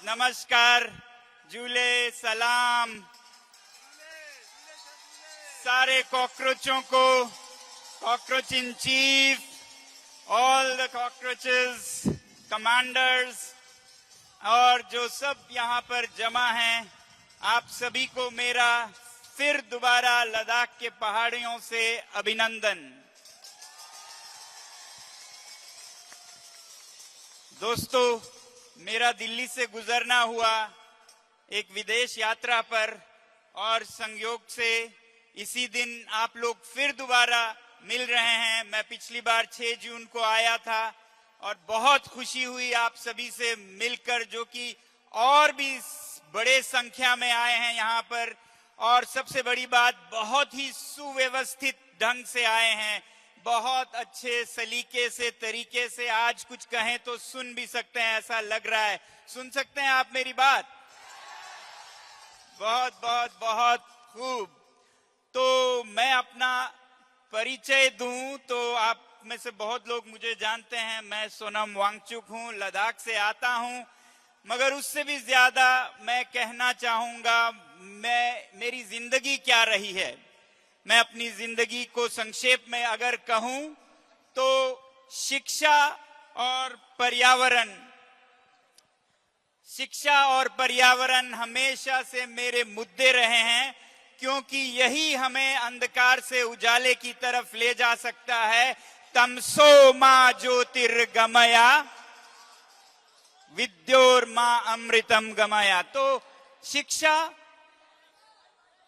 नमस्कार, झूले, सलाम सारे कॉकरोचों को, cockroach in chief, all the cockroaches, commanders और जो सब यहाँ पर जमा हैं, आप सभी को मेरा फिर दोबारा लद्दाख के पहाड़ियों से अभिनंदन। दोस्तों, मेरा दिल्ली से गुजरना हुआ एक विदेश यात्रा पर और संयोग से इसी दिन आप लोग फिर दोबारा मिल रहे हैं। मैं पिछली बार 6 जून को आया था और बहुत खुशी हुई आप सभी से मिलकर, जो कि और भी बड़े संख्या में आए हैं यहाँ पर। और सबसे बड़ी बात, बहुत ही सुव्यवस्थित ढंग से आए हैं, बहुत अच्छे सलीके से, तरीके से। आज कुछ कहें तो सुन भी सकते हैं, ऐसा लग रहा है। सुन सकते हैं आप मेरी बात? बहुत बहुत बहुत खूब। तो मैं अपना परिचय दूं तो आप में से बहुत लोग मुझे जानते हैं। मैं सोनम वांगचुक हूं, लद्दाख से आता हूं। मगर उससे भी ज्यादा मैं कहना चाहूंगा, मेरी जिंदगी क्या रही है। मैं अपनी जिंदगी को संक्षेप में अगर कहूं तो शिक्षा और पर्यावरण हमेशा से मेरे मुद्दे रहे हैं, क्योंकि यही हमें अंधकार से उजाले की तरफ ले जा सकता है। तमसो मा ज्योतिर्गमया विद्योर्मा अमृतम गमया। तो शिक्षा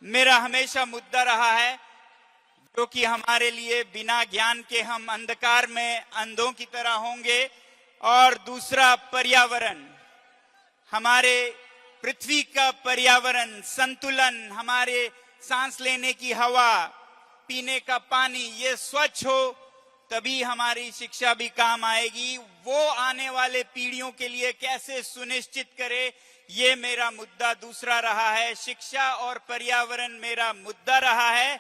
मेरा हमेशा मुद्दा रहा है, जो कि हमारे लिए बिना ज्ञान के हम अंधकार में अंधों की तरह होंगे। और दूसरा, पर्यावरण, हमारे पृथ्वी का पर्यावरण संतुलन, हमारे सांस लेने की हवा, पीने का पानी, ये स्वच्छ हो तभी हमारी शिक्षा भी काम आएगी। वो आने वाले पीढ़ियों के लिए कैसे सुनिश्चित करे, ये मेरा मुद्दा दूसरा रहा है। शिक्षा और पर्यावरण मेरा मुद्दा रहा है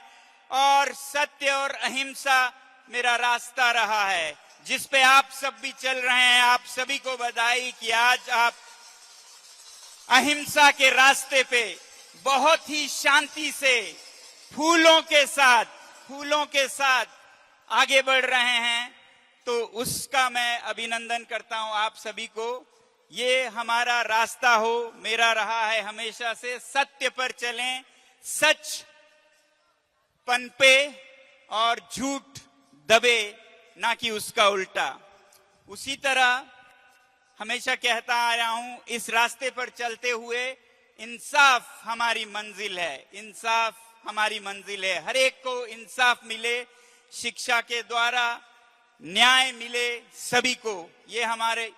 और सत्य और अहिंसा मेरा रास्ता रहा है, जिस पे आप सब भी चल रहे हैं। आप सभी को बधाई कि आज आप अहिंसा के रास्ते पे बहुत ही शांति से, फूलों के साथ आगे बढ़ रहे हैं। तो उसका मैं अभिनंदन करता हूं आप सभी को। ये हमारा रास्ता हो, मेरा रहा है हमेशा से। सत्य पर चलें, सच पनपे और झूठ दबे, ना कि उसका उल्टा। उसी तरह हमेशा कहता आया हूं, इस रास्ते पर चलते हुए इंसाफ हमारी मंजिल है, इंसाफ हमारी मंजिल है। हर एक को इंसाफ मिले, शिक्षा के द्वारा न्याय मिले सभी को, ये हमारे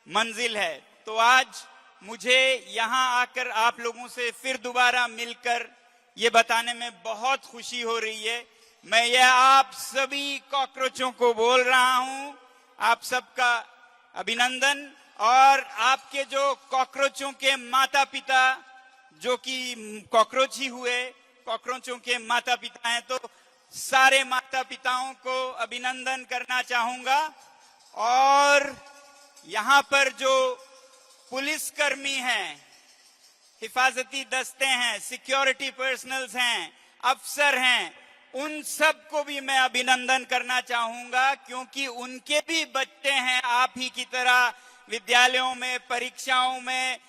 मंजिल है। तो आज मुझे यहाँ आकर आप लोगों से फिर दोबारा मिलकर ये बताने में बहुत खुशी हो रही है। मैं ये आप सभी कॉकरोचों को बोल रहा हूँ, आप सबका अभिनंदन। और आपके जो कॉकरोचों के माता पिता, जो कि कॉकरोच ही हुए, कॉकरोचों के माता पिता हैं, तो सारे माता पिताओं को अभिनंदन करना चाहूंगा। और यहाँ पर जो पुलिसकर्मी हैं, हिफाजती दस्ते हैं, सिक्योरिटी पर्सनल्स हैं, अफसर हैं, उन सब को भी मैं अभिनंदन करना चाहूंगा, क्योंकि उनके भी बच्चे हैं आप ही की तरह विद्यालयों में, परीक्षाओं में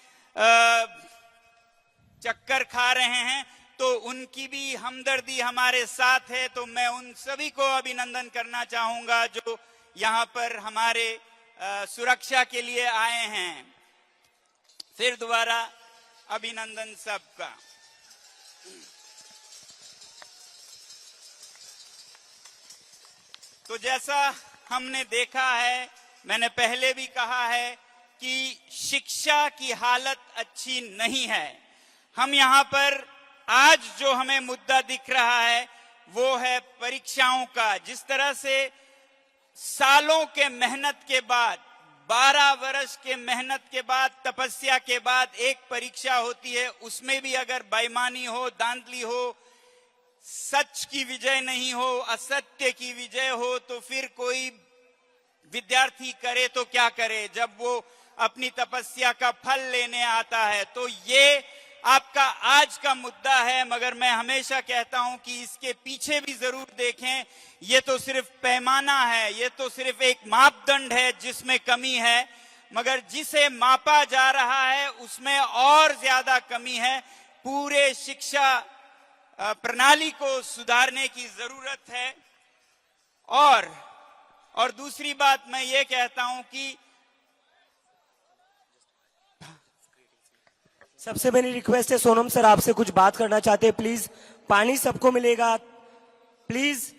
चक्कर खा रहे हैं। तो उनकी भी हमदर्दी हमारे साथ है। तो मैं उन सभी को अभिनंदन करना चाहूंगा जो यहाँ पर हमारे सुरक्षा के लिए आए हैं। फिर दोबारा अभिनंदन सबका। तो जैसा हमने देखा है, मैंने पहले भी कहा है कि शिक्षा की हालत अच्छी नहीं है। हम यहाँ पर आज जो हमें मुद्दा दिख रहा है वो है परीक्षाओं का। जिस तरह से सालों के मेहनत के बाद, 12 वर्ष के मेहनत के बाद, तपस्या के बाद एक परीक्षा होती है, उसमें भी अगर बेईमानी हो, धांधली हो, सच की विजय नहीं हो, असत्य की विजय हो, तो फिर कोई विद्यार्थी करे तो क्या करे। जब वो अपनी तपस्या का फल लेने आता है। तो ये आपका आज का मुद्दा है, मगर मैं हमेशा कहता हूं कि इसके पीछे भी जरूर देखें। ये तो सिर्फ पैमाना है, ये तो सिर्फ एक मापदंड है जिसमें कमी है, मगर जिसे मापा जा रहा है उसमें और ज्यादा कमी है। पूरे शिक्षा प्रणाली को सुधारने की जरूरत है। और दूसरी बात मैं ये कहता हूं कि सबसे मेरी रिक्वेस्ट है, सोनम सर आपसे कुछ बात करना चाहते हैं, प्लीज। पानी सबको मिलेगा, प्लीज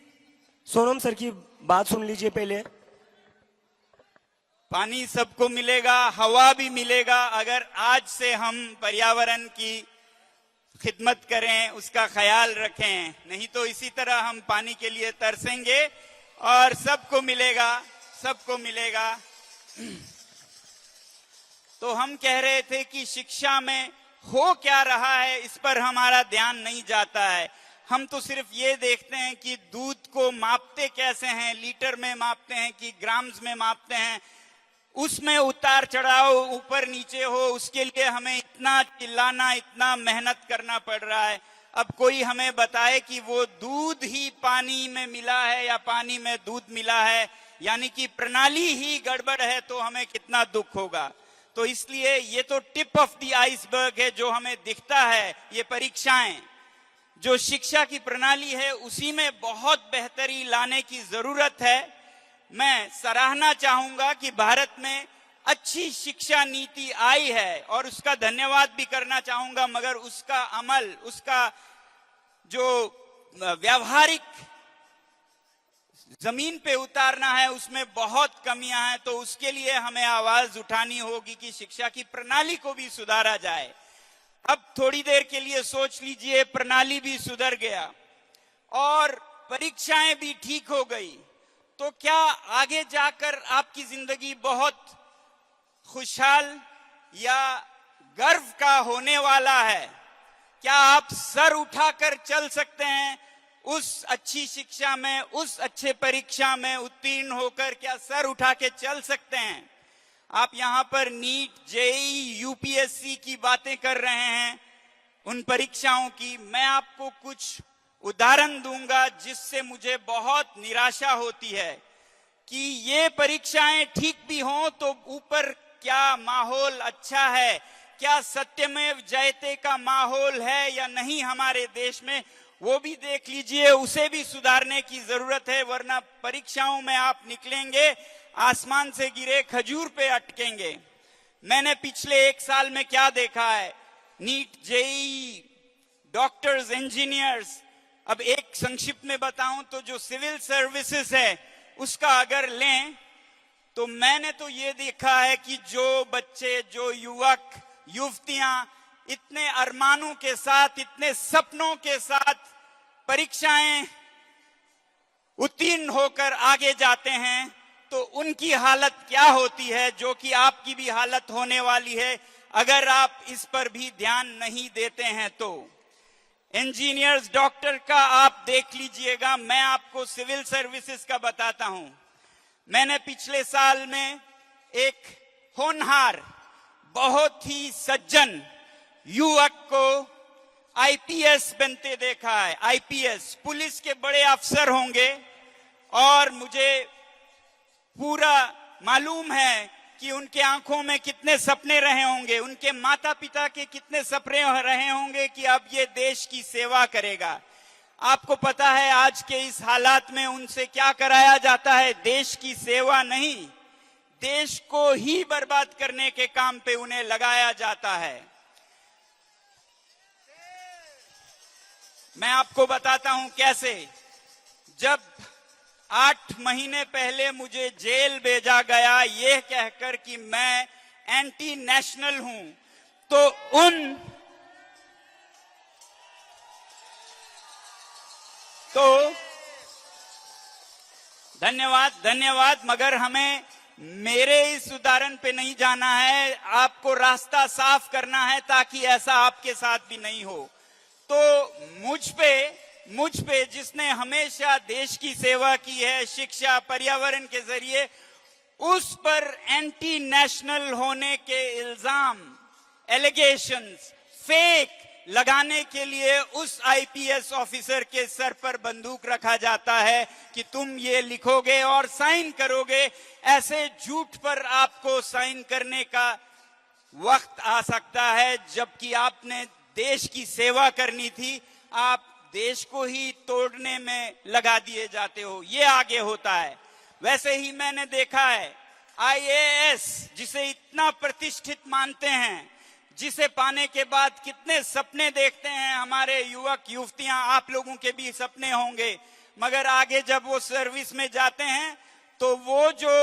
सोनम सर की बात सुन लीजिए पहले। पानी सबको मिलेगा, हवा भी मिलेगा, अगर आज से हम पर्यावरण की खिदमत करें, उसका ख्याल रखें। नहीं तो इसी तरह हम पानी के लिए तरसेंगे और सबको मिलेगा, सबको मिलेगा। तो हम कह रहे थे कि शिक्षा में हो क्या रहा है इस पर हमारा ध्यान नहीं जाता है। हम तो सिर्फ ये देखते हैं कि दूध को मापते कैसे हैं, लीटर में मापते हैं कि ग्राम्स में मापते हैं। उसमें उतार चढ़ाव ऊपर नीचे हो, उसके लिए हमें इतना चिल्लाना, इतना मेहनत करना पड़ रहा है। अब कोई हमें बताए कि वो दूध ही पानी में मिला है या पानी में दूध मिला है, यानी कि प्रणाली ही गड़बड़ है, तो हमें कितना दुख होगा। तो इसलिए ये तो टिप ऑफ द आइसबर्ग है जो हमें दिखता है। ये परीक्षाएं, जो शिक्षा की प्रणाली है, उसी में बहुत बेहतरी लाने की जरूरत है। मैं सराहना चाहूंगा कि भारत में अच्छी शिक्षा नीति आई है और उसका धन्यवाद भी करना चाहूंगा, मगर उसका अमल, उसका जो व्यावहारिक जमीन पे उतारना है, उसमें बहुत कमियां हैं। तो उसके लिए हमें आवाज उठानी होगी कि शिक्षा की प्रणाली को भी सुधारा जाए। अब थोड़ी देर के लिए सोच लीजिए, प्रणाली भी सुधर गया और परीक्षाएं भी ठीक हो गई, तो क्या आगे जाकर आपकी जिंदगी बहुत खुशहाल या गर्व का होने वाला है? क्या आप सर उठाकर चल सकते हैं उस अच्छी शिक्षा में, उस अच्छे परीक्षा में उत्तीर्ण होकर? क्या सर उठा के चल सकते हैं? आप यहां पर नीट, जेईई, यूपीएससी की बातें कर रहे हैं, उन परीक्षाओं की। मैं आपको कुछ उदाहरण दूंगा जिससे मुझे बहुत निराशा होती है कि ये परीक्षाएं ठीक भी हों तो ऊपर क्या माहौल अच्छा है, क्या सत्यमेव जयते का माहौल है या नहीं हमारे देश में, वो भी देख लीजिए। उसे भी सुधारने की जरूरत है, वरना परीक्षाओं में आप निकलेंगे आसमान से गिरे खजूर पे अटकेंगे। मैंने पिछले 1 साल में क्या देखा है, नीट, जेईई, डॉक्टर्स, इंजीनियर्स। अब एक संक्षिप्त में बताऊं तो जो सिविल सर्विसेज है उसका अगर लें तो मैंने तो ये देखा है कि जो बच्चे, जो युवक युवतियां इतने अरमानों के साथ, इतने सपनों के साथ परीक्षाएं उत्तीर्ण होकर आगे जाते हैं, तो उनकी हालत क्या होती है, जो कि आपकी भी हालत होने वाली है अगर आप इस पर भी ध्यान नहीं देते हैं। तो इंजीनियर्स, डॉक्टर का आप देख लीजिएगा। मैं आपको सिविल सर्विसेज का बताता हूं। मैंने पिछले साल में एक होनहार, बहुत ही सज्जन युवक को आईपीएस बनते देखा है। आईपीएस, पुलिस के बड़े अफसर होंगे, और मुझे पूरा मालूम है कि उनके आंखों में कितने सपने रहे होंगे, उनके माता पिता के कितने सपने रहे होंगे कि अब ये देश की सेवा करेगा। आपको पता है आज के इस हालात में उनसे क्या कराया जाता है? देश की सेवा नहीं, देश को ही बर्बाद करने के काम पे उन्हें लगाया जाता है। मैं आपको बताता हूं कैसे। जब 8 महीने पहले मुझे जेल भेजा गया यह कहकर कि मैं एंटी नेशनल हूं, तो धन्यवाद, मगर हमें मेरे इस उदाहरण पे नहीं जाना है, आपको रास्ता साफ करना है ताकि ऐसा आपके साथ भी नहीं हो। तो मुझ पे जिसने हमेशा देश की सेवा की है, शिक्षा, पर्यावरण के जरिए, उस पर एंटी नेशनल होने के इल्जाम, एलिगेशंस, फेक लगाने के लिए उस आईपीएस ऑफिसर के सर पर बंदूक रखा जाता है कि तुम ये लिखोगे और साइन करोगे। ऐसे झूठ पर आपको साइन करने का वक्त आ सकता है, जबकि आपने देश की सेवा करनी थी, आप देश को ही तोड़ने में लगा दिए जाते हो। ये आगे होता है। वैसे ही मैंने देखा है आईएएस, जिसे इतना प्रतिष्ठित मानते हैं, जिसे पाने के बाद कितने सपने देखते हैं हमारे युवक युवतियां, आप लोगों के भी सपने होंगे, मगर आगे जब वो सर्विस में जाते हैं तो वो जो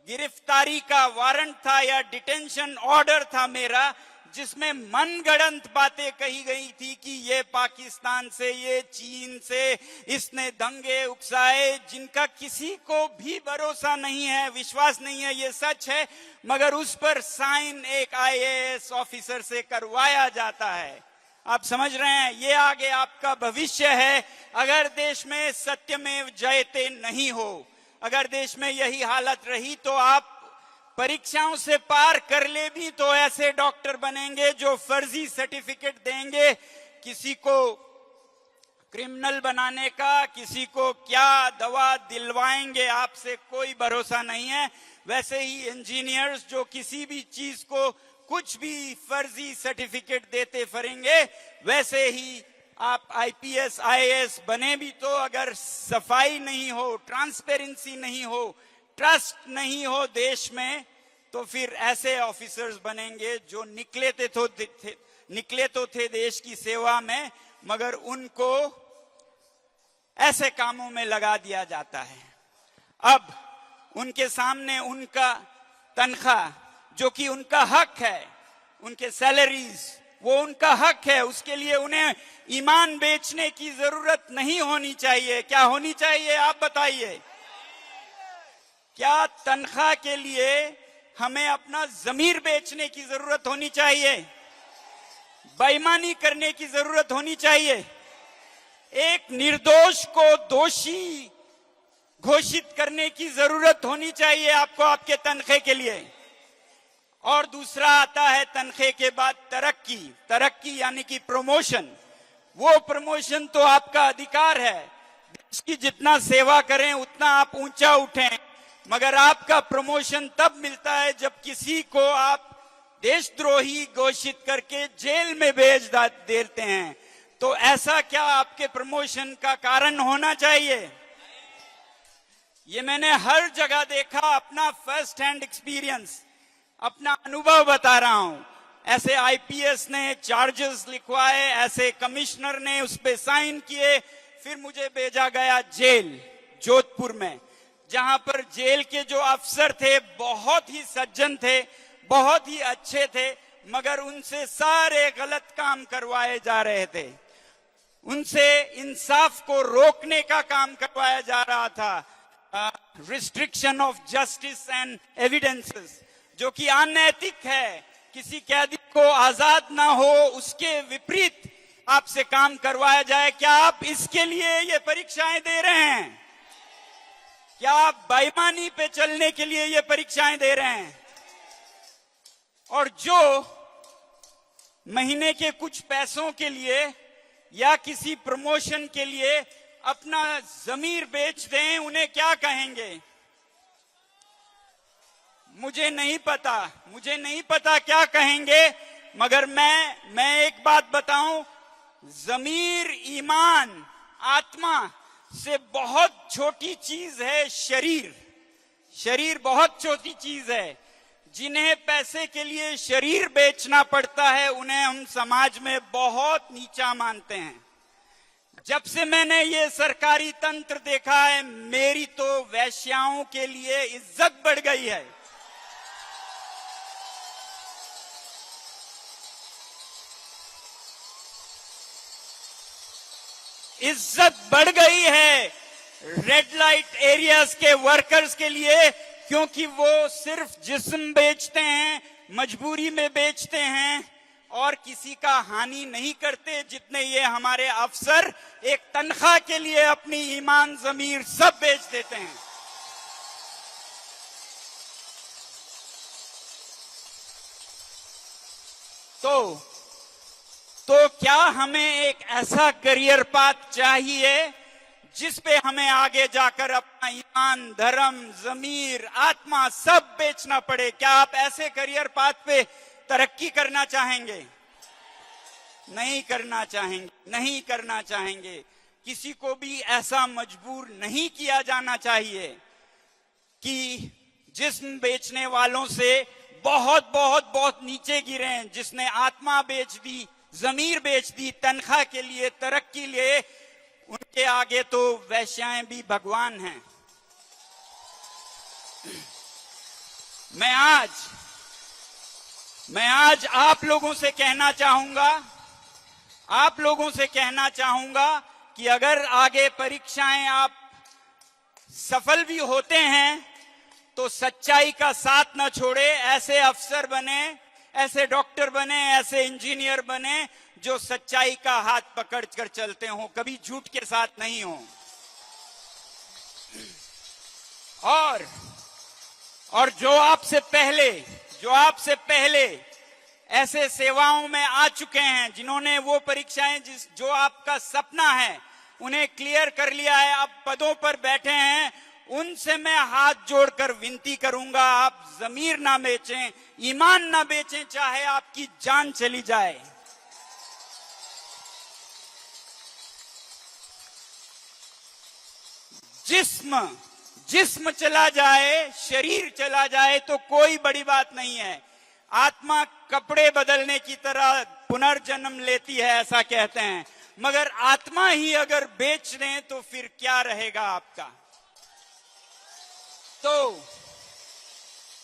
गिरफ्तारी का वारंट था या डिटेंशन ऑर्डर था मेरा, जिसमें मनगढ़ंत बातें कही गई थी कि ये पाकिस्तान से, ये चीन से इसने दंगे उकसाए, जिनका किसी को भी भरोसा नहीं है, विश्वास नहीं है, ये सच है, मगर उस पर साइन एक आईएएस ऑफिसर से करवाया जाता है। आप समझ रहे हैं, ये आगे आपका भविष्य है। अगर देश में सत्यमेव जयते नहीं हो, अगर देश में यही हालत रही, तो आप परीक्षाओं से पार कर ले भी तो ऐसे डॉक्टर बनेंगे जो फर्जी सर्टिफिकेट देंगे, किसी को क्रिमिनल बनाने का, किसी को क्या दवा दिलवाएंगे, आपसे कोई भरोसा नहीं है। वैसे ही इंजीनियर्स जो किसी भी चीज को कुछ भी फर्जी सर्टिफिकेट देते फिरेंगे, वैसे ही आप आईपीएस आईएएस बने भी तो अगर सफाई नहीं हो, ट्रांसपेरेंसी नहीं हो, ट्रस्ट नहीं हो देश में, तो फिर ऐसे ऑफिसर्स बनेंगे जो निकले तो थे देश की सेवा में, मगर उनको ऐसे कामों में लगा दिया जाता है। अब उनके सामने उनका तनख्वाह, जो कि उनका हक है, उनके सैलरीज, वो उनका हक है, उसके लिए उन्हें ईमान बेचने की जरूरत नहीं होनी चाहिए। क्या होनी चाहिए, आप बताइए? क्या तनख्वाह के लिए हमें अपना जमीर बेचने की जरूरत होनी चाहिए? बेईमानी करने की जरूरत होनी चाहिए? एक निर्दोष को दोषी घोषित करने की जरूरत होनी चाहिए आपको आपके तनख्वाह के लिए? और दूसरा आता है तनख्वाह के बाद तरक्की। तरक्की यानी कि प्रमोशन। वो प्रमोशन तो आपका अधिकार है, देश की जितना सेवा करें उतना आप ऊंचा उठें, मगर आपका प्रमोशन तब मिलता है जब किसी को आप देशद्रोही घोषित करके जेल में भेज देते हैं। तो ऐसा क्या आपके प्रमोशन का कारण होना चाहिए? ये मैंने हर जगह देखा, अपना फर्स्ट हैंड एक्सपीरियंस, अपना अनुभव बता रहा हूं। ऐसे आईपीएस ने चार्जेस लिखवाए, ऐसे कमिश्नर ने उस पे साइन किए, फिर मुझे भेजा गया जेल जोधपुर में, जहां पर जेल के जो अफसर थे बहुत ही सज्जन थे, बहुत ही अच्छे थे, मगर उनसे सारे गलत काम करवाए जा रहे थे। उनसे इंसाफ को रोकने का काम करवाया जा रहा था, restriction of justice and evidences, जो कि अनैतिक है। किसी कैदी को आजाद ना हो, उसके विपरीत आपसे काम करवाया जाए। क्या आप इसके लिए ये परीक्षाएं दे रहे हैं? क्या आप बेईमानी पे चलने के लिए ये परीक्षाएं दे रहे हैं? और जो महीने के कुछ पैसों के लिए या किसी प्रमोशन के लिए अपना जमीर बेच दें, उन्हें क्या कहेंगे? मुझे नहीं पता क्या कहेंगे, मगर मैं एक बात बताऊं, जमीर, ईमान, आत्मा से बहुत छोटी चीज है शरीर। शरीर बहुत छोटी चीज है। जिन्हें पैसे के लिए शरीर बेचना पड़ता है, उन्हें हम समाज में बहुत नीचा मानते हैं। जब से मैंने ये सरकारी तंत्र देखा है, मेरी तो वैश्याओं के लिए इज्जत बढ़ गई है। इज्जत बढ़ गई है रेड लाइट एरियाज के वर्कर्स के लिए, क्योंकि वो सिर्फ जिस्म बेचते हैं, मजबूरी में बेचते हैं और किसी का हानि नहीं करते, जितने ये हमारे अफसर एक तनख्वाह के लिए अपनी ईमान, जमीर सब बेच देते हैं। तो क्या हमें एक ऐसा करियर पाथ चाहिए जिस पे हमें आगे जाकर अपना ईमान, धर्म, जमीर, आत्मा सब बेचना पड़े? क्या आप ऐसे करियर पाथ पे तरक्की करना चाहेंगे? नहीं करना चाहेंगे, नहीं करना चाहेंगे। किसी को भी ऐसा मजबूर नहीं किया जाना चाहिए कि जिस्म बेचने वालों से बहुत बहुत बहुत नीचे गिरे हैं, जिसने आत्मा बेच दी, जमीर बेच दी तनख्वाह के लिए, तरक्की लिए, उनके आगे तो वैश्याएं भी भगवान हैं। मैं आज आप लोगों से कहना चाहूंगा कि अगर आगे परीक्षाएं आप सफल भी होते हैं तो सच्चाई का साथ न छोड़े। ऐसे अफसर बने, ऐसे डॉक्टर बने, ऐसे इंजीनियर बने जो सच्चाई का हाथ पकड़ कर चलते हो, कभी झूठ के साथ नहीं हो। और जो आपसे पहले ऐसे सेवाओं में आ चुके हैं, जिन्होंने वो परीक्षाएं जो आपका सपना है उन्हें क्लियर कर लिया है, अब पदों पर बैठे हैं, उनसे मैं हाथ जोड़कर विनती करूंगा, आप जमीर ना बेचें, ईमान ना बेचें, चाहे आपकी जान चली जाए। जिस्म चला जाए, शरीर चला जाए तो कोई बड़ी बात नहीं है। आत्मा कपड़े बदलने की तरह पुनर्जन्म लेती है, ऐसा कहते हैं। मगर आत्मा ही अगर बेच दें तो फिर क्या रहेगा आपका?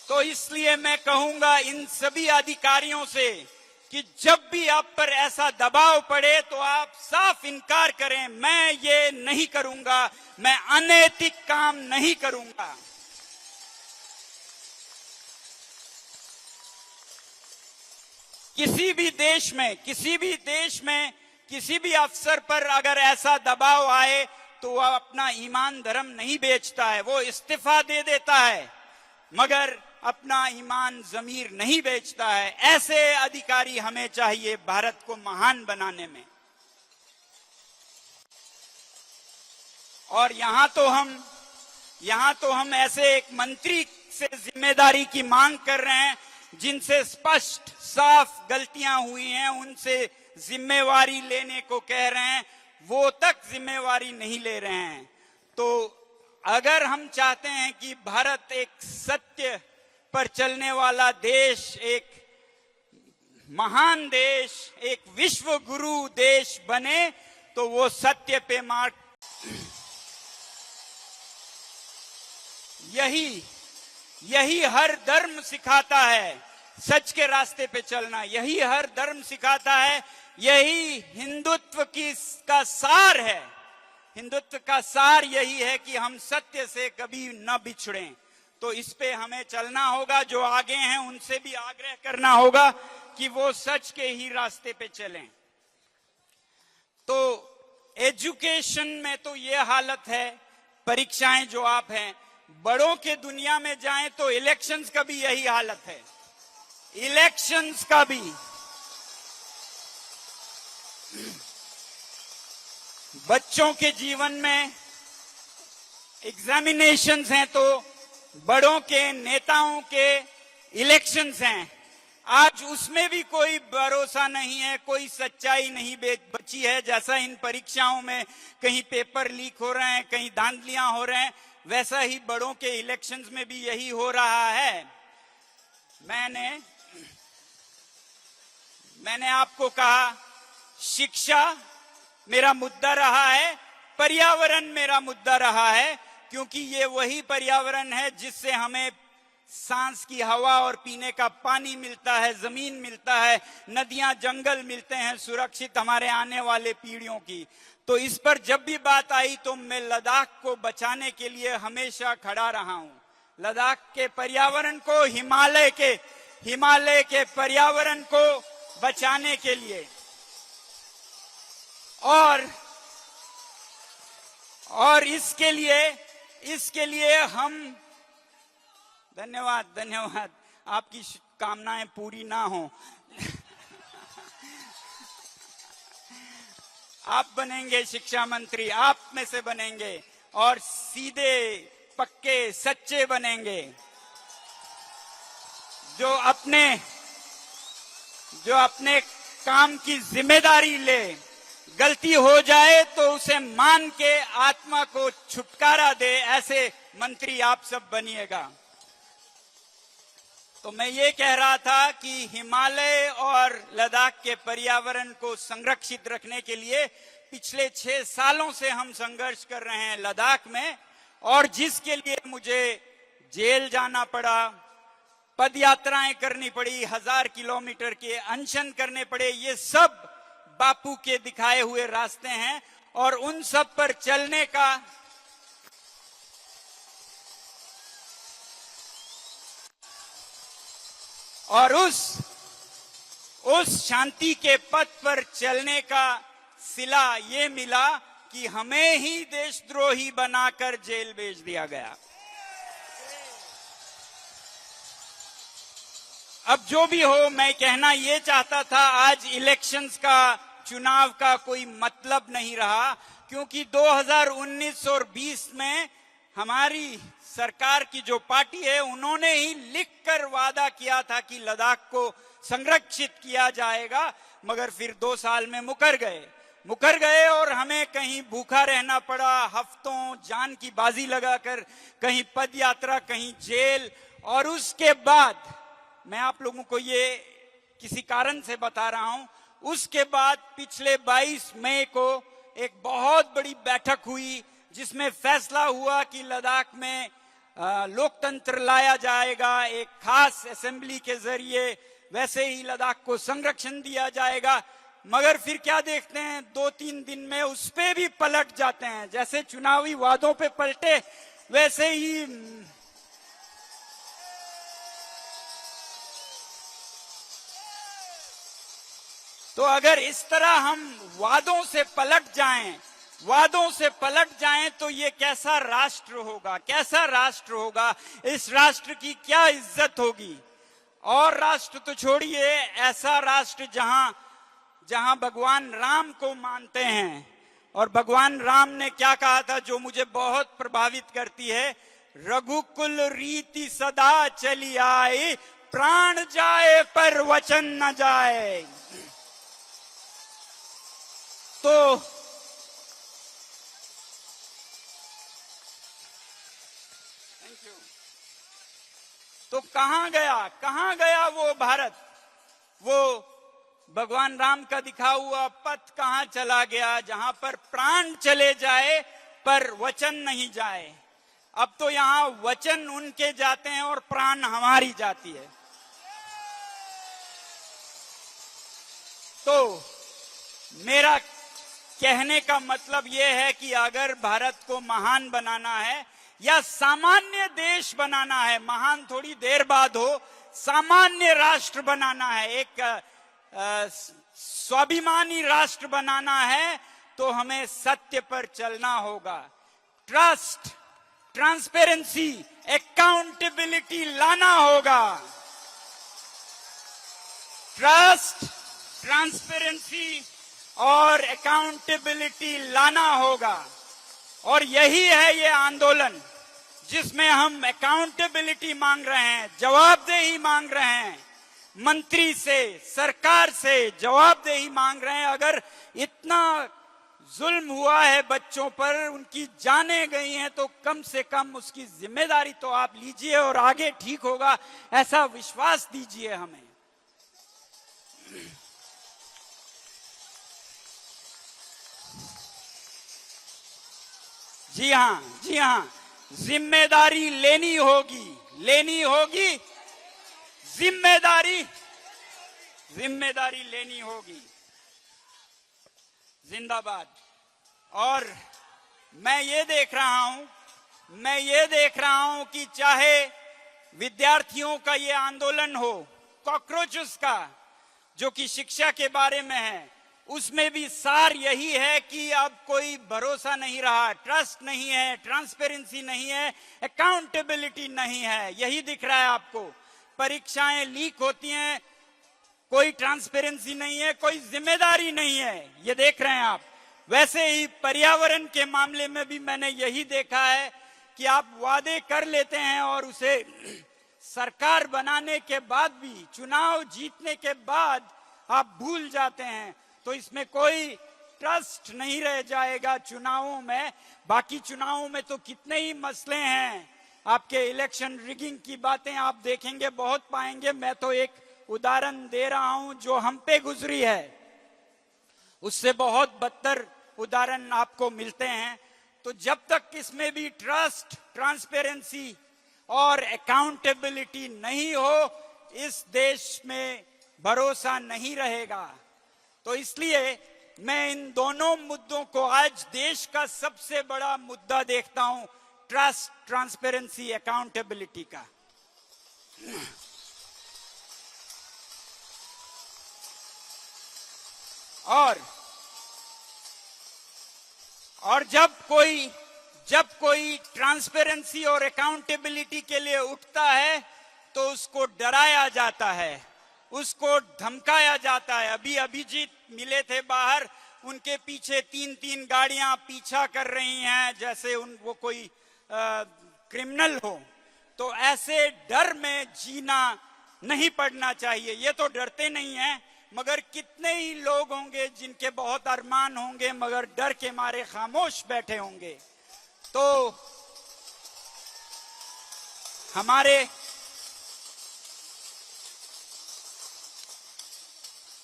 तो इसलिए मैं कहूंगा इन सभी अधिकारियों से कि जब भी आप पर ऐसा दबाव पड़े तो आप साफ इनकार करें, मैं ये नहीं करूंगा, मैं अनैतिक काम नहीं करूंगा। किसी भी देश में किसी भी अफसर पर अगर ऐसा दबाव आए तो वह अपना ईमान धर्म नहीं बेचता है, वो इस्तीफा दे देता है, मगर अपना ईमान जमीर नहीं बेचता है। ऐसे अधिकारी हमें चाहिए भारत को महान बनाने में। और यहां तो हम ऐसे एक मंत्री से जिम्मेदारी की मांग कर रहे हैं जिनसे स्पष्ट साफ गलतियां हुई हैं, उनसे जिम्मेवारी लेने को कह रहे हैं, वो तक जिम्मेवारी नहीं ले रहे हैं। तो अगर हम चाहते हैं कि भारत एक सत्य पर चलने वाला देश, एक महान देश, एक विश्व गुरु देश बने, तो वो सत्य पे मार्ग, यही हर धर्म सिखाता है, सच के रास्ते पे चलना, यही हर धर्म सिखाता है, यही हिंदुत्व का सार है। हिंदुत्व का सार यही है कि हम सत्य से कभी न बिछड़ें। तो इस पे हमें चलना होगा। जो आगे हैं उनसे भी आग्रह करना होगा कि वो सच के ही रास्ते पे चलें। तो एजुकेशन में तो ये हालत है, परीक्षाएं जो आप हैं, बड़ों के दुनिया में जाएं तो इलेक्शंस का भी यही हालत है। इलेक्शंस का भी बच्चों के जीवन में एग्जामिनेशंस हैं तो बड़ों के नेताओं के इलेक्शंस हैं। आज उसमें भी कोई भरोसा नहीं है, कोई सच्चाई नहीं बची है। जैसा इन परीक्षाओं में कहीं पेपर लीक हो रहे हैं, कहीं धांधलियां हो रहे हैं, वैसा ही बड़ों के इलेक्शंस में भी यही हो रहा है। मैंने आपको कहा शिक्षा मेरा मुद्दा रहा है, पर्यावरण मेरा मुद्दा रहा है, क्योंकि ये वही पर्यावरण है जिससे हमें सांस की हवा और पीने का पानी मिलता है, जमीन मिलता है, नदियां जंगल मिलते हैं सुरक्षित हमारे आने वाले पीढ़ियों की। तो इस पर जब भी बात आई तो मैं लद्दाख को बचाने के लिए हमेशा खड़ा रहा हूं। लद्दाख के पर्यावरण को, हिमालय के पर्यावरण को बचाने के लिए। और इसके लिए हम धन्यवाद, आपकी कामनाएं पूरी ना हो आप बनेंगे शिक्षा मंत्री, आप में से बनेंगे और सीधे पक्के सच्चे बनेंगे, जो अपने काम की जिम्मेदारी ले। गलती हो जाए तो उसे मान के आत्मा को छुटकारा दे, ऐसे मंत्री आप सब बनिएगा। तो मैं ये कह रहा था कि हिमालय और लद्दाख के पर्यावरण को संरक्षित रखने के लिए पिछले 6 सालों से हम संघर्ष कर रहे हैं लद्दाख में, और जिसके लिए मुझे जेल जाना पड़ा, पद यात्राएं करनी पड़ी, 1000 किलोमीटर के अनशन करने पड़े, ये सब बापू के दिखाए हुए रास्ते हैं और उन सब पर चलने का और उस शांति के पथ पर चलने का सिला ये मिला कि हमें ही देशद्रोही बनाकर जेल भेज दिया गया। अब जो भी हो, मैं कहना ये चाहता था, आज इलेक्शंस का, चुनाव का कोई मतलब नहीं रहा, क्योंकि 2019 और 20 में हमारी सरकार की जो पार्टी है उन्होंने ही लिखकर वादा किया था कि लद्दाख को संरक्षित किया जाएगा, मगर फिर 2 साल में मुकर गए और हमें कहीं भूखा रहना पड़ा, हफ्तों जान की बाजी लगाकर, कहीं पद यात्रा, कहीं जेल। और उसके बाद मैं आप लोगों को ये किसी कारण से बता रहा हूं, उसके बाद पिछले 22 मई को एक बहुत बड़ी बैठक हुई जिसमें फैसला हुआ कि लद्दाख में लोकतंत्र लाया जाएगा, एक खास असेंबली के जरिए, वैसे ही लद्दाख को संरक्षण दिया जाएगा। मगर फिर क्या देखते हैं, 2-3 दिन में उस पे भी पलट जाते हैं, जैसे चुनावी वादों पे पलटे वैसे ही तो अगर इस तरह हम वादों से पलट जाएं तो ये कैसा राष्ट्र होगा, इस राष्ट्र की क्या इज्जत होगी। और राष्ट्र तो छोड़िए, ऐसा राष्ट्र जहां भगवान राम को मानते हैं। और भगवान राम ने क्या कहा था जो मुझे बहुत प्रभावित करती है, रघुकुल रीति सदा चली आई, प्राण जाए पर वचन न जाए। तो कहां गया वो भारत, वो भगवान राम का दिखा हुआ पथ कहां चला गया, जहां पर प्राण चले जाए पर वचन नहीं जाए। अब तो यहां वचन उनके जाते हैं और प्राण हमारी जाती है। तो मेरा कहने का मतलब यह है कि अगर भारत को महान बनाना है या सामान्य देश बनाना है, महान थोड़ी देर बाद हो, सामान्य राष्ट्र बनाना है, एक स्वाभिमानी राष्ट्र बनाना है, तो हमें सत्य पर चलना होगा। ट्रस्ट, ट्रांसपेरेंसी, अकाउंटेबिलिटी लाना होगा। ट्रस्ट, ट्रांसपेरेंसी और अकाउंटेबिलिटी लाना होगा। और यही है ये आंदोलन जिसमें हम अकाउंटेबिलिटी मांग रहे हैं, जवाबदेही मांग रहे हैं, मंत्री से, सरकार से जवाबदेही मांग रहे हैं। अगर इतना जुल्म हुआ है बच्चों पर, उनकी जानें गई हैं, तो कम से कम उसकी जिम्मेदारी तो आप लीजिए और आगे ठीक होगा, ऐसा विश्वास दीजिए हमें। जी हां, जिम्मेदारी लेनी होगी, जिम्मेदारी लेनी होगी। जिंदाबाद। और मैं ये देख रहा हूं कि चाहे विद्यार्थियों का ये आंदोलन हो, कॉकरोचेस का, जो कि शिक्षा के बारे में है, उसमें भी सार यही है कि अब कोई भरोसा नहीं रहा, ट्रस्ट नहीं है, ट्रांसपेरेंसी नहीं है, अकाउंटेबिलिटी नहीं है। यही दिख रहा है आपको। परीक्षाएं लीक होती हैं, कोई ट्रांसपेरेंसी नहीं है, कोई जिम्मेदारी नहीं है, ये देख रहे हैं आप। वैसे ही पर्यावरण के मामले में भी मैंने यही देखा है कि आप वादे कर लेते हैं और उसे सरकार बनाने के बाद भी, चुनाव जीतने के बाद आप भूल जाते हैं। तो इसमें कोई ट्रस्ट नहीं रह जाएगा चुनावों में। बाकी चुनावों में तो कितने ही मसले हैं, आपके इलेक्शन रिगिंग की बातें आप देखेंगे, बहुत पाएंगे। मैं तो एक उदाहरण दे रहा हूं जो हम पे गुजरी है, उससे बहुत बदतर उदाहरण आपको मिलते हैं। तो जब तक इसमें भी ट्रस्ट, ट्रांसपेरेंसी और अकाउंटेबिलिटी नहीं हो, इस देश में भरोसा नहीं रहेगा। तो इसलिए मैं इन दोनों मुद्दों को आज देश का सबसे बड़ा मुद्दा देखता हूं, ट्रस्ट, ट्रांसपेरेंसी, अकाउंटेबिलिटी का। और जब कोई ट्रांसपेरेंसी और अकाउंटेबिलिटी के लिए उठता है तो उसको डराया जाता है, उसको धमकाया जाता है। अभी अभिजीत मिले थे बाहर, उनके पीछे 3-3 गाड़ियां पीछा कर रही हैं जैसे वो कोई क्रिमिनल हो। तो ऐसे डर में जीना नहीं पड़ना चाहिए। ये तो डरते नहीं हैं, मगर कितने ही लोग होंगे जिनके बहुत अरमान होंगे मगर डर के मारे खामोश बैठे होंगे। तो हमारे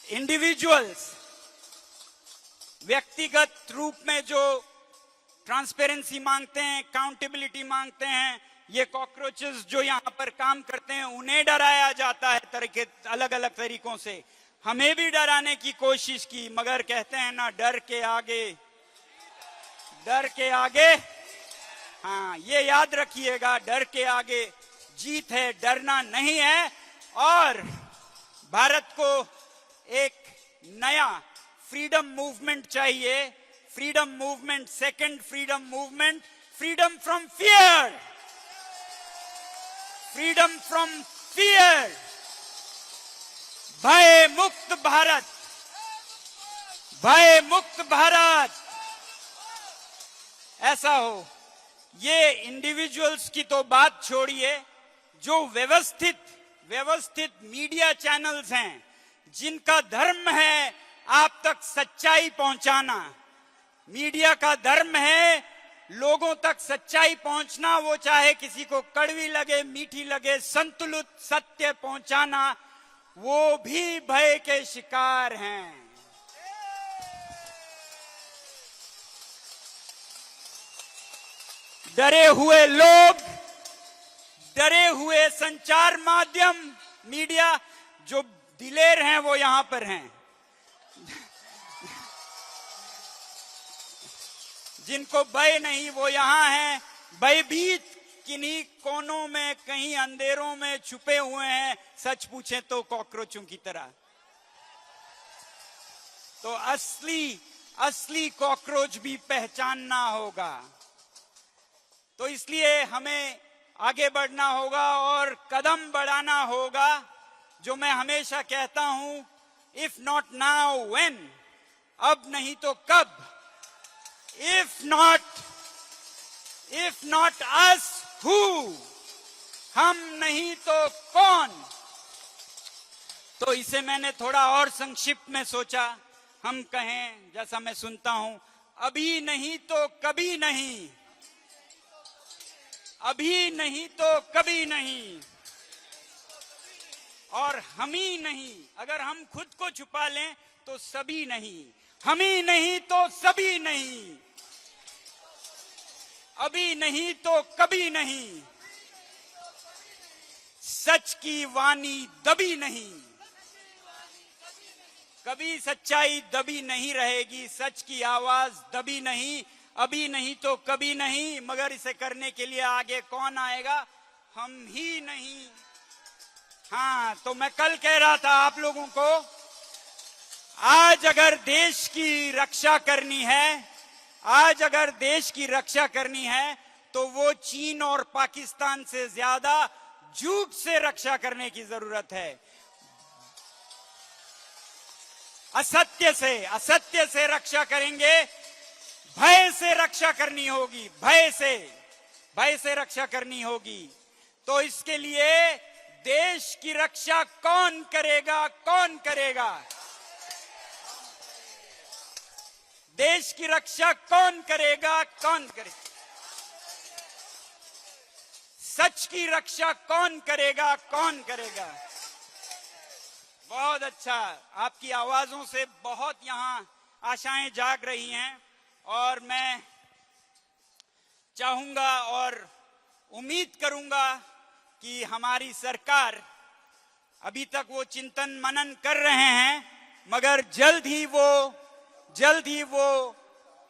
इंडिविजुअल्स व्यक्तिगत रूप में जो ट्रांसपेरेंसी मांगते हैं, अकाउंटेबिलिटी मांगते हैं, ये कॉकरोचेस जो यहां पर काम करते हैं उन्हें डराया जाता है अलग अलग तरीकों से। हमें भी डराने की कोशिश की, मगर कहते हैं ना, डर के आगे, हाँ ये याद रखिएगा, डर के आगे जीत है, डरना नहीं है। और भारत को एक नया फ्रीडम मूवमेंट चाहिए। Freedom movement, second freedom movement, freedom from fear, freedom from fear, भय मुक्त भारत, भय मुक्त भारत ऐसा हो। ये इंडिविजुअल्स की तो बात छोड़िए, जो व्यवस्थित मीडिया चैनल्स हैं जिनका धर्म है आप तक सच्चाई पहुंचाना, मीडिया का धर्म है लोगों तक सच्चाई पहुंचना, वो चाहे किसी को कड़वी लगे, मीठी लगे, संतुलित सत्य पहुंचाना, वो भी भय के शिकार हैं। डरे हुए लोग, डरे हुए संचार माध्यम, मीडिया, जो दिलेर हैं वो यहां पर हैं, जिनको भय नहीं वो यहां हैं। भयभीत किन्हीं कोनों में, कहीं अंधेरों में छुपे हुए हैं, सच पूछें तो कॉकरोचों की तरह। तो असली कॉकरोच भी पहचानना होगा। तो इसलिए हमें आगे बढ़ना होगा और कदम बढ़ाना होगा। जो मैं हमेशा कहता हूं, इफ नॉट नाउ व्हेन, अब नहीं तो कब, इफ नॉट अस हु, हम नहीं तो कौन। तो इसे मैंने थोड़ा और संक्षिप्त में सोचा। हम कहें, जैसा मैं सुनता हूं, अभी नहीं तो कभी नहीं, अभी नहीं तो कभी नहीं, और हम ही नहीं। अगर हम खुद को छुपा लें तो सभी नहीं, हम ही नहीं तो सभी नहीं, अभी नहीं तो कभी नहीं, सच की वाणी दबी नहीं, कभी सच्चाई दबी नहीं रहेगी, सच की आवाज दबी नहीं, अभी नहीं तो कभी नहीं। मगर इसे करने के लिए आगे कौन आएगा? हम ही नहीं। हाँ, तो मैं कल कह रहा था आप लोगों को, आज अगर देश की रक्षा करनी है, आज अगर देश की रक्षा करनी है तो वो चीन और पाकिस्तान से ज्यादा झूठ से रक्षा करने की जरूरत है। असत्य से रक्षा करेंगे भय से रक्षा करनी होगी, भय से रक्षा करनी होगी। तो इसके लिए देश की रक्षा कौन करेगा? कौन करेगा? देश की रक्षा कौन करेगा? कौन करेगा? सच की रक्षा कौन करेगा? कौन करेगा? बहुत अच्छा, आपकी आवाजों से बहुत यहां आशाएं जाग रही हैं और मैं चाहूंगा और उम्मीद करूंगा कि हमारी सरकार, अभी तक वो चिंतन मनन कर रहे हैं, मगर जल्द ही वो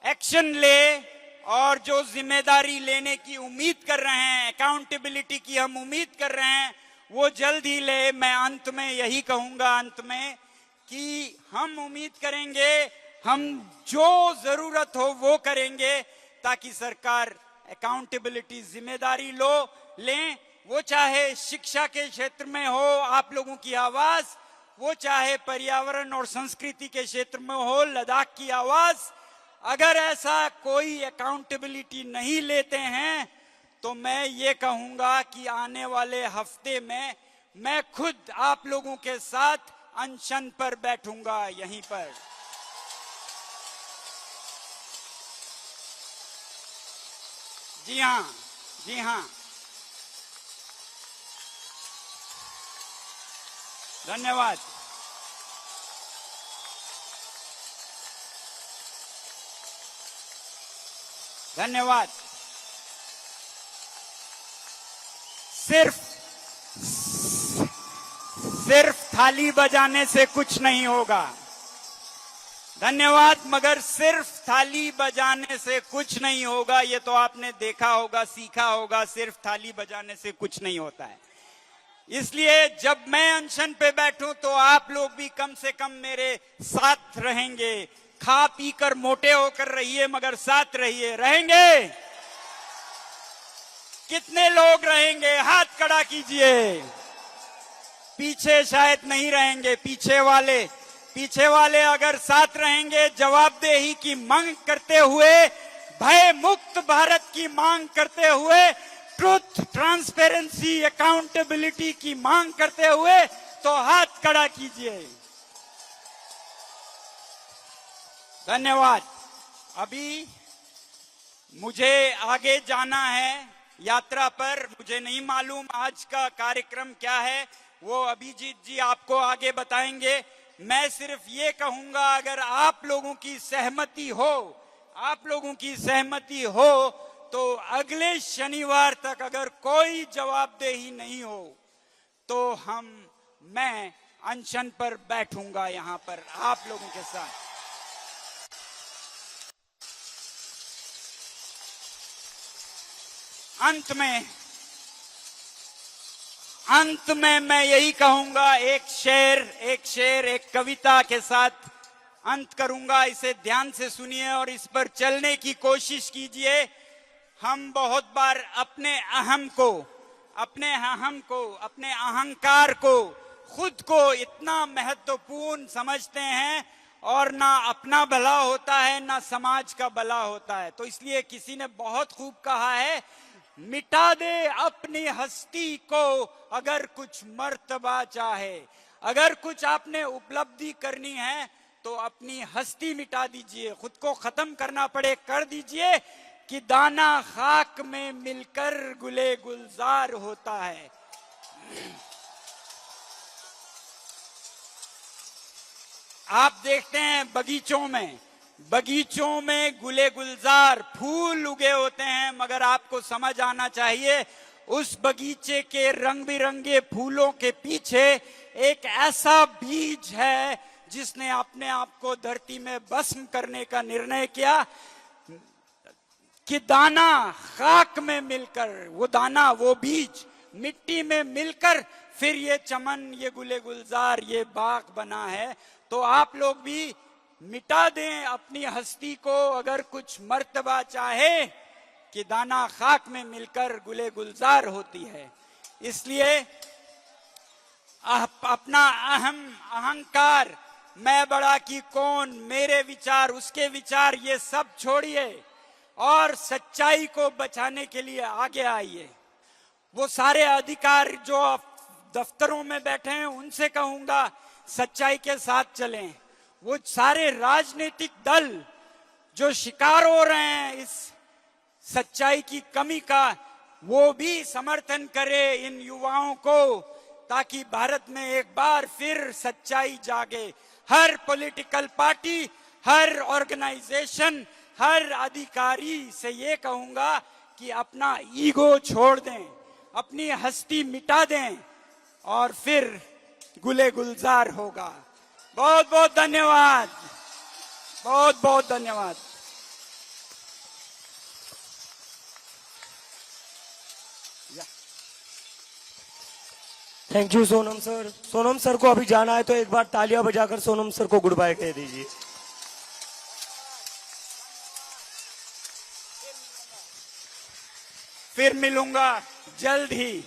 एक्शन ले और जो जिम्मेदारी लेने की उम्मीद कर रहे हैं, अकाउंटेबिलिटी की हम उम्मीद कर रहे हैं, वो जल्द ही ले। मैं अंत में यही कहूंगा कि हम उम्मीद करेंगे, हम जो जरूरत हो वो करेंगे ताकि सरकार अकाउंटेबिलिटी जिम्मेदारी लें। वो चाहे शिक्षा के क्षेत्र में हो आप लोगों की आवाज, वो चाहे पर्यावरण और संस्कृति के क्षेत्र में हो लद्दाख की आवाज। अगर ऐसा कोई अकाउंटेबिलिटी नहीं लेते हैं तो मैं ये कहूंगा कि आने वाले हफ्ते में मैं खुद आप लोगों के साथ अनशन पर बैठूंगा यहीं पर। जी हां, जी हां, धन्यवाद। धन्यवाद। सिर्फ थाली बजाने से कुछ नहीं होगा। धन्यवाद। मगर सिर्फ थाली बजाने से कुछ नहीं होगा, ये तो आपने देखा होगा, सीखा होगा। सिर्फ थाली बजाने से कुछ नहीं होता है। इसलिए जब मैं अनशन पे बैठूं तो आप लोग भी कम से कम मेरे साथ रहेंगे। खा पी कर मोटे होकर रहिए मगर साथ रहिए। रहेंगे? कितने लोग रहेंगे? हाथ खड़ा कीजिए। पीछे शायद नहीं रहेंगे। पीछे वाले अगर साथ रहेंगे, जवाबदेही की मांग करते हुए, भय मुक्त भारत की मांग करते हुए, ट्रुथ, ट्रांसपेरेंसी, अकाउंटेबिलिटी की मांग करते हुए, तो हाथ खड़ा कीजिए। धन्यवाद। अभी मुझे आगे जाना है यात्रा पर। मुझे नहीं मालूम आज का कार्यक्रम क्या है, वो अभिजीत जी आपको आगे बताएंगे। मैं सिर्फ ये कहूंगा, अगर आप लोगों की सहमति हो तो अगले शनिवार तक अगर कोई जवाबदेही नहीं हो तो मैं अनशन पर बैठूंगा यहां पर आप लोगों के साथ। अंत में मैं यही कहूंगा, एक कविता के साथ अंत करूंगा। इसे ध्यान से सुनिए और इस पर चलने की कोशिश कीजिए। हम बहुत बार अपने अहंकार को, खुद को इतना महत्वपूर्ण समझते हैं और ना अपना भला होता है ना समाज का भला होता है। तो इसलिए किसी ने बहुत खूब कहा है, मिटा दे अपनी हस्ती को अगर कुछ मर्तबा चाहे। अगर कुछ आपने उपलब्धि करनी है तो अपनी हस्ती मिटा दीजिए। खुद को खत्म करना पड़े कर दीजिए कि दाना खाक में मिलकर गुले गुलजार होता है। आप देखते हैं बगीचों में गुले गुलजार फूल उगे होते हैं, मगर आपको समझ आना चाहिए उस बगीचे के रंग बिरंगे फूलों के पीछे एक ऐसा बीज है जिसने अपने आप को धरती में भस्म करने का निर्णय किया कि दाना खाक में मिलकर, वो बीज मिट्टी में मिलकर फिर ये चमन, ये गुले गुलजार, ये बाग बना है। तो आप लोग भी मिटा दें अपनी हस्ती को अगर कुछ मर्तबा चाहे कि दाना खाक में मिलकर गुले गुलजार होती है। इसलिए अपना अहंकार मैं बड़ा कि कौन, मेरे विचार उसके विचार, ये सब छोड़िए और सच्चाई को बचाने के लिए आगे आइए। वो सारे अधिकारी जो दफ्तरों में बैठे हैं उनसे कहूंगा सच्चाई के साथ चलें। वो सारे राजनीतिक दल जो शिकार हो रहे हैं इस सच्चाई की कमी का, वो भी समर्थन करे इन युवाओं को, ताकि भारत में एक बार फिर सच्चाई जागे। हर पॉलिटिकल पार्टी, हर ऑर्गेनाइजेशन, हर अधिकारी से ये कहूंगा कि अपना ईगो छोड़ दें, अपनी हस्ती मिटा दें और फिर गुले गुलजार होगा। बहुत बहुत धन्यवाद, बहुत बहुत धन्यवाद। Thank you Sonam sir. Sonam sir को अभी जाना है तो एक बार तालियां बजाकर सोनम सर को गुड बाय कह दीजिए। फिर मिलूंगा जल्द ही।